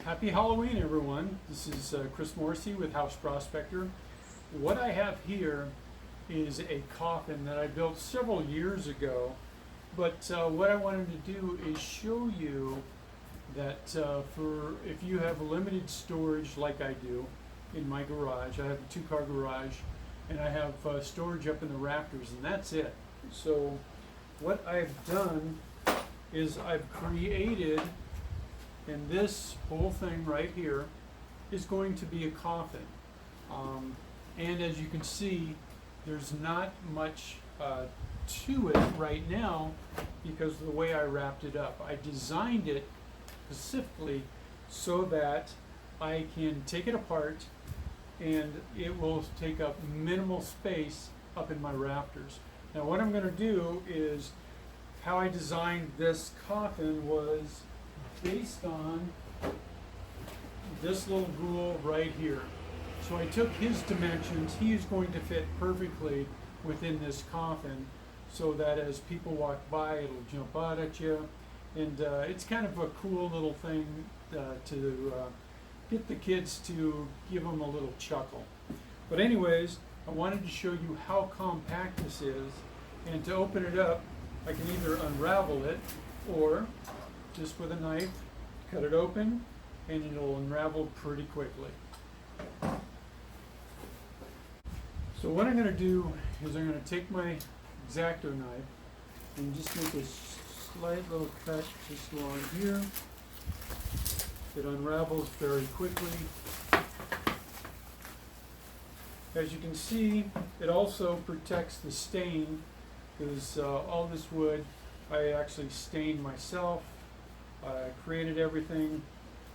Happy Halloween, everyone. This is Chris Morrissey with House Prospector. What I have here is a coffin that I built several years ago, but what I wanted to do is show you that for if you have limited storage like I do in my garage. I have a two-car garage, and I have storage up in the rafters, and that's it. So what I've done is I've created, and this whole thing right here is going to be a coffin. And as you can see, there's not much to it right now because of the way I wrapped it up. I designed it specifically so that I can take it apart and it will take up minimal space up in my rafters. Now what I'm going to do is, how I designed this coffin was based on this little ghoul right here. So I took his dimensions. He is going to fit perfectly within this coffin so that as people walk by, it'll jump out at you. And it's kind of a cool little thing to get the kids to give them a little chuckle. But anyways, I wanted to show you how compact this is. And to open it up, I can either unravel it or just with a knife, cut it open, and it'll unravel pretty quickly. So what I'm going to do is I'm going to take my X-Acto knife and just make a slight little cut just along here. It unravels very quickly. As you can see, it also protects the stain, because all this wood I actually stained myself. I created everything,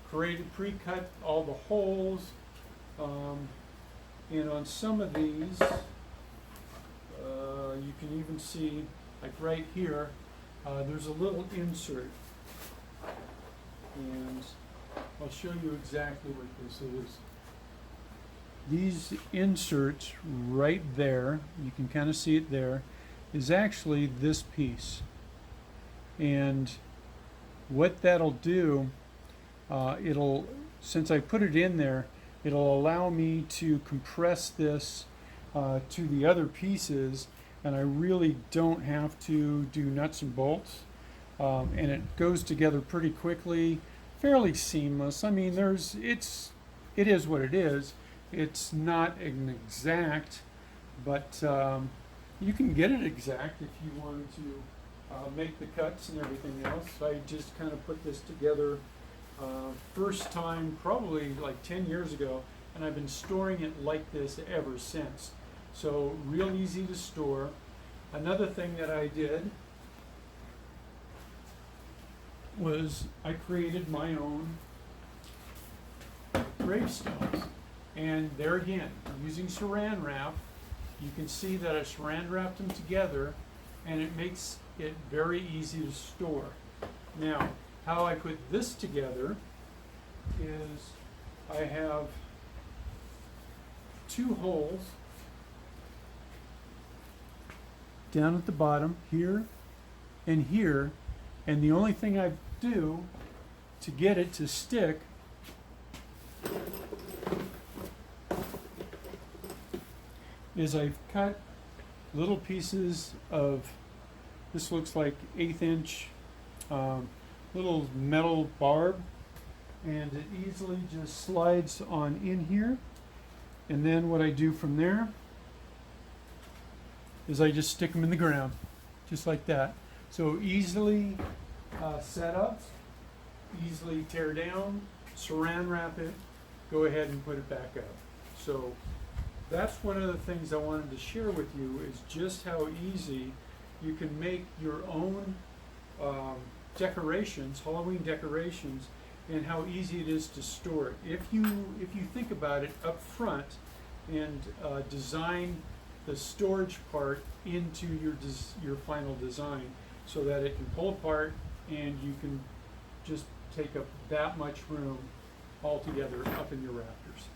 pre-cut all the holes, and on some of these, you can even see, like right here, there's a little insert, and I'll show you exactly what this is. These inserts right there, you can kind of see it there, is actually this piece. And what that'll do, since I put it in there, it'll allow me to compress this to the other pieces, and I really don't have to do nuts and bolts. And it goes together pretty quickly, fairly seamless. I mean, it is what it is. It's not an exact, but you can get it exact if you wanted to make the cuts and everything else. I just kind of put this together first time probably like 10 years ago, and I've been storing it like this ever since. So real easy to store. Another thing that I did was I created my own gravestones. And there again, using saran wrap, you can see that I saran wrapped them together, and it makes it very easy to store. Now, how I put this together is I have two holes down at the bottom, here and here, and the only thing I do to get it to stick is I've cut little pieces of, this looks like 1/8 inch little metal barb, and it easily just slides on in here. And then what I do from there is I just stick them in the ground, just like that. So easily set up, easily tear down, saran wrap it, go ahead and put it back up. So that's one of the things I wanted to share with you, is just how easy you can make your own decorations, Halloween decorations, and how easy it is to store it. If you think about it up front and design the storage part into your final design so that it can pull apart and you can just take up that much room altogether up in your rafters.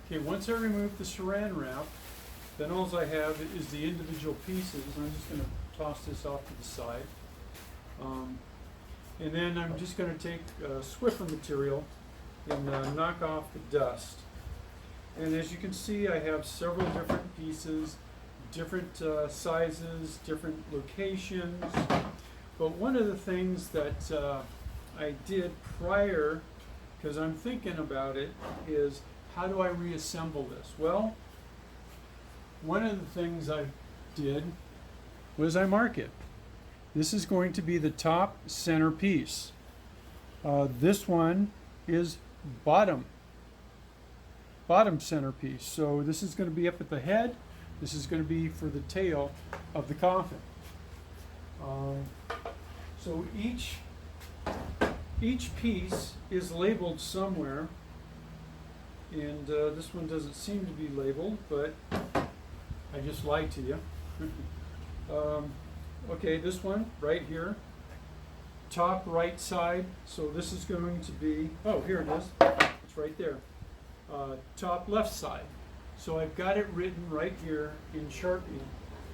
Okay, once I remove the saran wrap, then all I have is the individual pieces. I'm just going to toss this off to the side. And then I'm just going to take Swiffer material and knock off the dust. And as you can see, I have several different pieces, different sizes, different locations. But one of the things that I did prior, because I'm thinking about it, is how do I reassemble this? Well, one of the things I did was I mark it. This is going to be the top center piece. This one is bottom center piece. So this is going to be up at the head. This is going to be for the tail of the coffin. So each piece is labeled somewhere, and this one doesn't seem to be labeled, but I just lied to you. Okay, this one right here, top right side. So this is going to be, oh, here it is. It's right there. Top left side. So I've got it written right here in Sharpie.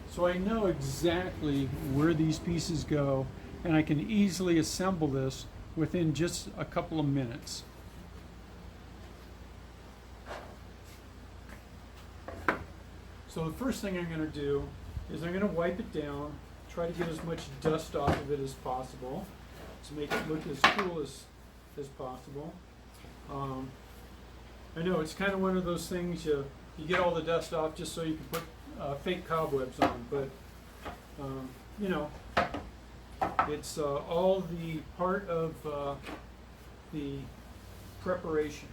So I know exactly where these pieces go, and I can easily assemble this within just a couple of minutes. So the first thing I'm going to do is I'm going to wipe it down, try to get as much dust off of it as possible to make it look as cool as possible. I know it's kind of one of those things you get all the dust off just so you can put fake cobwebs on, but you know, it's all the part of the preparation.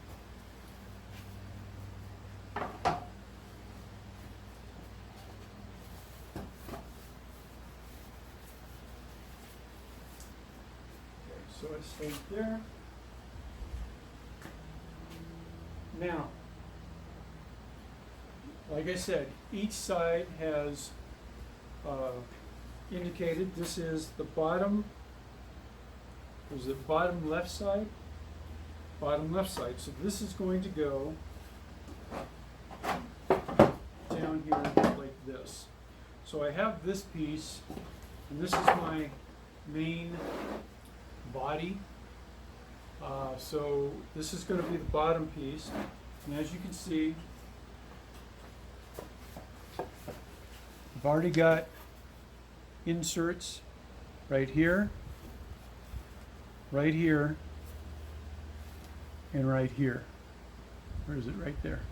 So I stayed there. Now, like I said, each side has indicated this is the bottom. Is it bottom left side? Bottom left side. So this is going to go down here like this. So I have this piece, and this is my main body. So this is going to be the bottom piece, and as you can see, I've already got inserts right here, and right here. Where is it? Right there.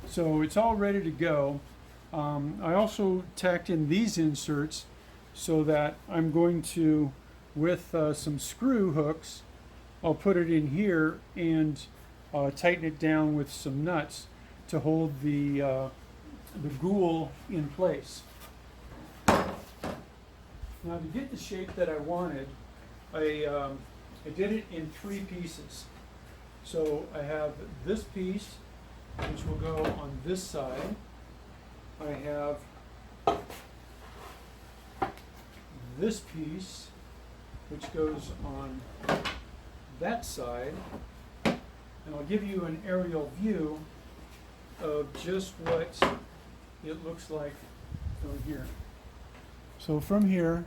So it's all ready to go. I also tacked in these inserts so that I'm going to, with some screw hooks, I'll put it in here and tighten it down with some nuts to hold the ghoul in place. Now, to get the shape that I wanted, I did it in 3 pieces. So I have this piece, which will go on this side. I have this piece, which goes on that side, and I'll give you an aerial view of just what it looks like from here. So from here,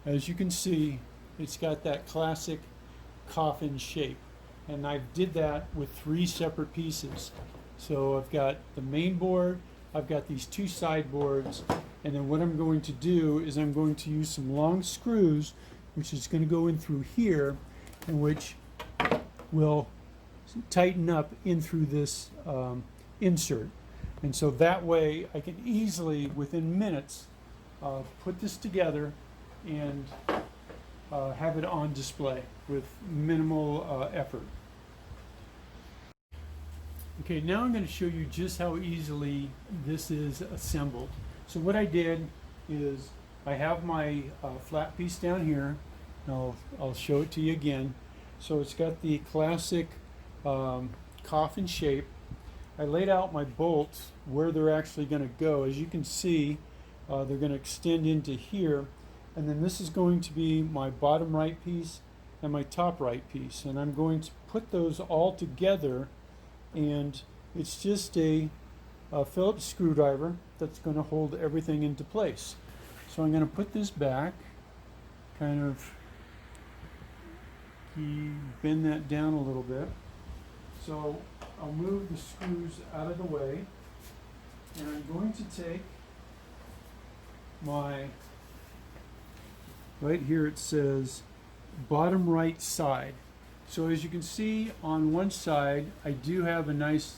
as you can see, it's got that classic coffin shape, and I did that with 3 separate pieces. So I've got the main board, I've got these 2 side boards, and then what I'm going to do is I'm going to use some long screws, which is going to go in through here, and which will tighten up in through this insert. And so that way I can easily, within minutes, put this together and have it on display with minimal effort. Okay, now I'm going to show you just how easily this is assembled. So what I did is I have my flat piece down here. I'll show it to you again. So it's got the classic coffin shape. I laid out my bolts where they're actually going to go. As you can see, they're going to extend into here, and then this is going to be my bottom right piece and my top right piece, and I'm going to put those all together, and it's just a Phillips screwdriver that's going to hold everything into place. So I'm going to put this back, kind of bend that down a little bit. So I'll move the screws out of the way, and I'm going to take my, right here it says bottom right side. So as you can see on one side I do have a nice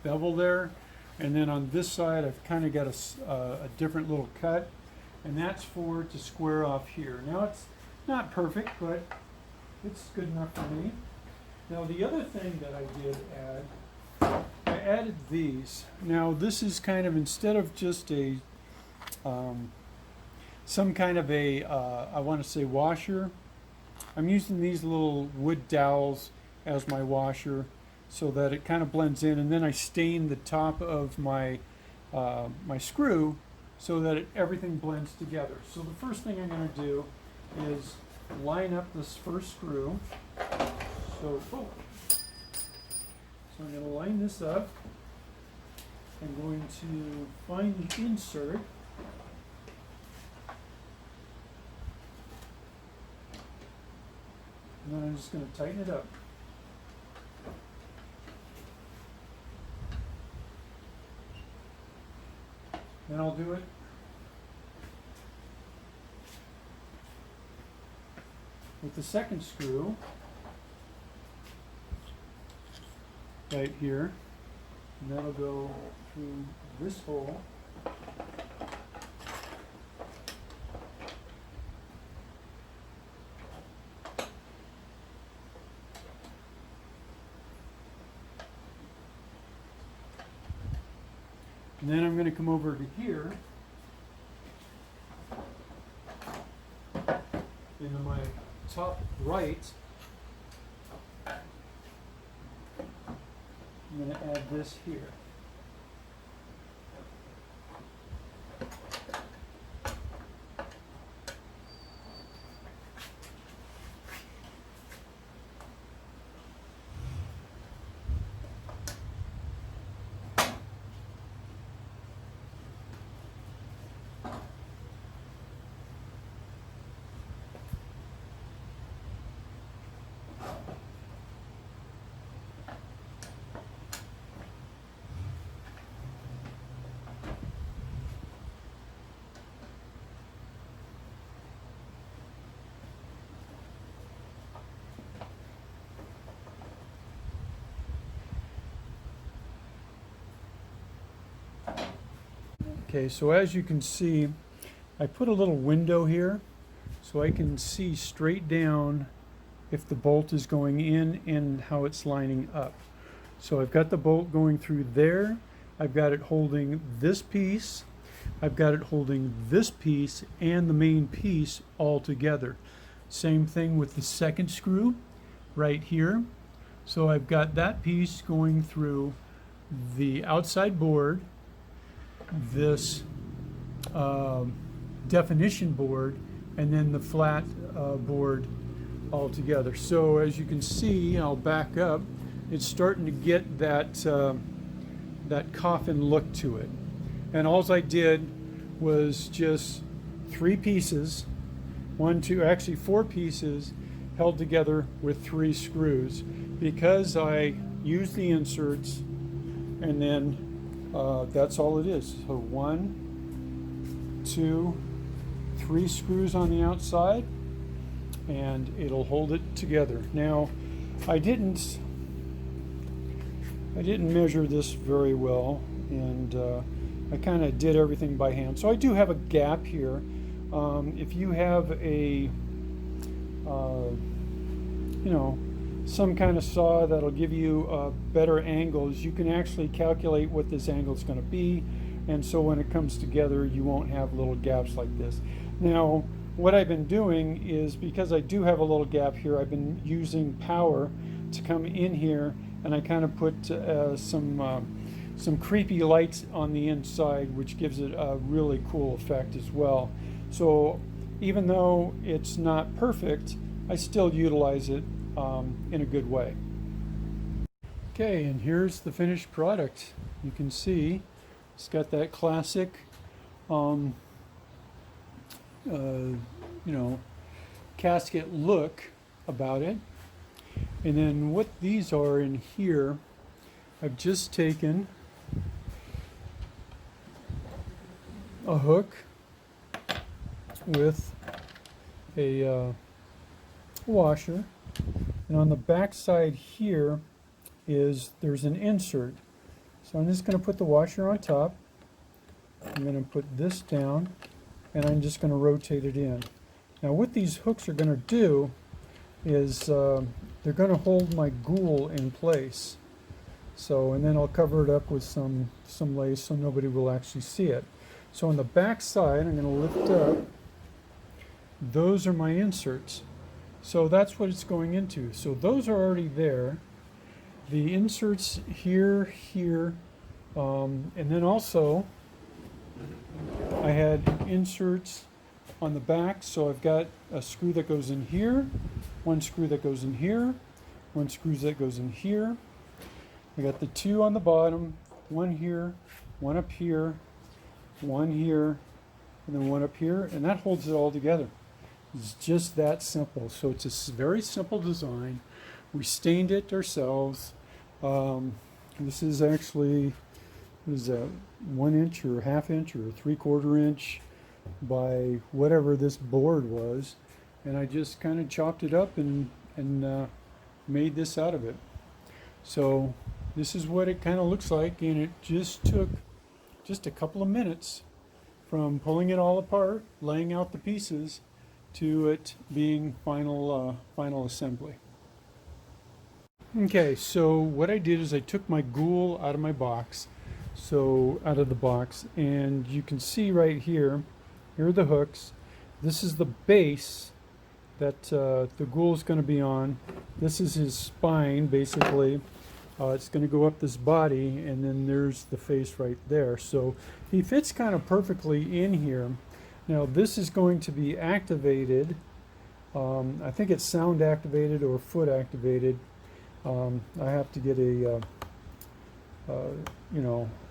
bevel there, and then on this side I've kind of got a different little cut, and that's for to square off here. Now it's not perfect, but it's good enough for me. Now the other thing that I did add, I added these. Now this is kind of, instead of just a some kind of a I want to say washer, I'm using these little wood dowels as my washer so that it kind of blends in, and then I stain the top of my my screw so that everything blends together. So the first thing I'm going to do is line up this first screw. So I'm going to line this up. I'm going to find the insert. And then I'm just going to tighten it up. Then I'll do it with the second screw right here, and that'll go through this hole. And then I'm going to come over to here into my top right. I'm going to add this here. Okay, so as you can see, I put a little window here so I can see straight down if the bolt is going in and how it's lining up. So I've got the bolt going through there. I've got it holding this piece. I've got it holding this piece and the main piece all together. Same thing with the second screw right here. So I've got that piece going through the outside board, this definition board, and then the flat board all together. So as you can see, I'll back up, it's starting to get that that coffin look to it. And all I did was just 3 pieces, 1, 2, actually 4 pieces held together with 3 screws, because I used the inserts, and then that's all it is. So 1, 2, 3 screws on the outside, and it'll hold it together. Now, I didn't measure this very well, and I kind of did everything by hand. So I do have a gap here. If you have a some kind of saw that'll give you better angles, you can actually calculate what this angle is going to be, and so when it comes together you won't have little gaps like this. Now what I've been doing is, because I do have a little gap here, I've been using power to come in here, and I kind of put some creepy lights on the inside, which gives it a really cool effect as well. So even though it's not perfect, I still utilize it in a good way. Okay, and here's the finished product. You can see it's got that classic casket look about it. And then what these are in here, I've just taken a hook with a washer, and on the back side here there's an insert. So I'm just going to put the washer on top. I'm going to put this down, and I'm just going to rotate it in. Now what these hooks are going to do is they're going to hold my ghoul in place. So, and then I'll cover it up with some lace so nobody will actually see it. So on the back side, I'm going to lift up. Those are my inserts. So that's what it's going into. So those are already there. The inserts here, and then also I had inserts on the back. So I've got a screw that goes in here, one screw that goes in here, one screw that goes in here. I got the two on the bottom, one here, one up here, one here, and then one up here, and that holds it all together. It's just that simple. So it's a very simple design. We stained it ourselves. This is actually, is a 1 inch or ½ inch or 3/4 inch by whatever this board was, and I just kind of chopped it up and made this out of it. So this is what it kind of looks like, and it just took just a couple of minutes from pulling it all apart, laying out the pieces, to it being final assembly. Okay, so what I did is I took my ghoul out of my box, out of the box, and you can see right here, here are the hooks. This is the base that the ghoul is going to be on. This is his spine, basically. It's going to go up this body, and then there's the face right there. So he fits kind of perfectly in here. Now this is going to be activated. I think it's sound activated or foot activated. I have to get a,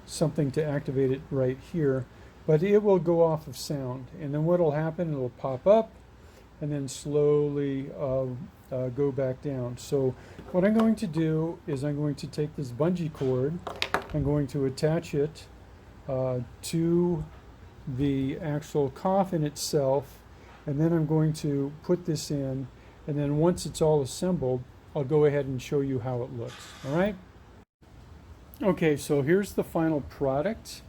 something to activate it right here, but it will go off of sound. And then what will happen, it'll pop up and then slowly go back down. So what I'm going to do is I'm going to take this bungee cord, I'm going to attach it to the actual coffin itself, and then I'm going to put this in, and then once it's all assembled, I'll go ahead and show you how it looks. All right? Okay, so here's the final product.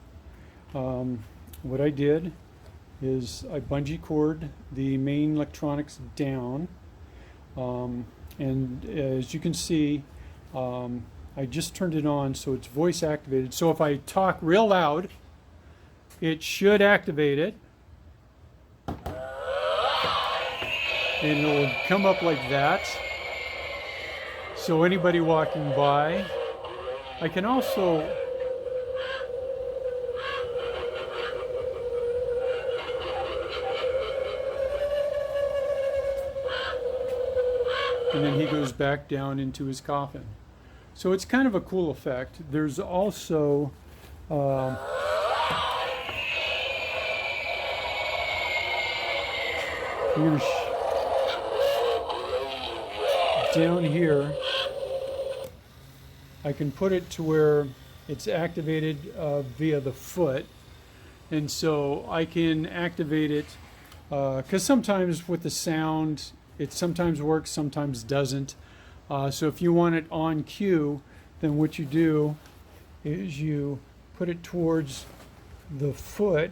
What I did is I bungee cord the main electronics down, and as you can see, I just turned it on so it's voice activated. So if I talk real loud, it should activate it, and it'll come up like that. So anybody walking by, I can also and then he goes back down into his coffin. So it's kind of a cool effect. There's also I'm going to down here, I can put it to where it's activated via the foot, and so I can activate it because sometimes with the sound it sometimes works, sometimes doesn't. So if you want it on cue, then what you do is you put it towards the foot.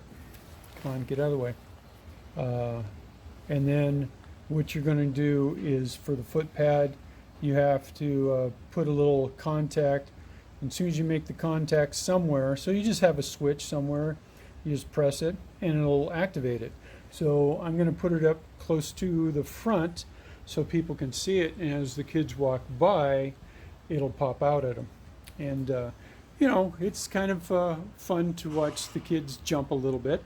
Come on, get out of the way. And then what you're going to do is for the foot pad, you have to put a little contact. And as soon as you make the contact somewhere, so you just have a switch somewhere, you just press it and it'll activate it. So I'm going to put it up close to the front so people can see it, and as the kids walk by, it'll pop out at them. And you know, it's kind of fun to watch the kids jump a little bit.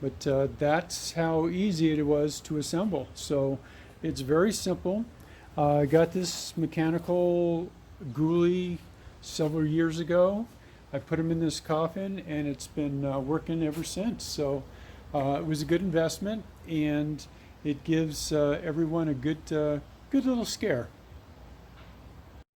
But that's how easy it was to assemble. So it's very simple. I got this mechanical ghoulie several years ago. I put him in this coffin, and it's been working ever since. So it was a good investment, and it gives everyone a good little scare.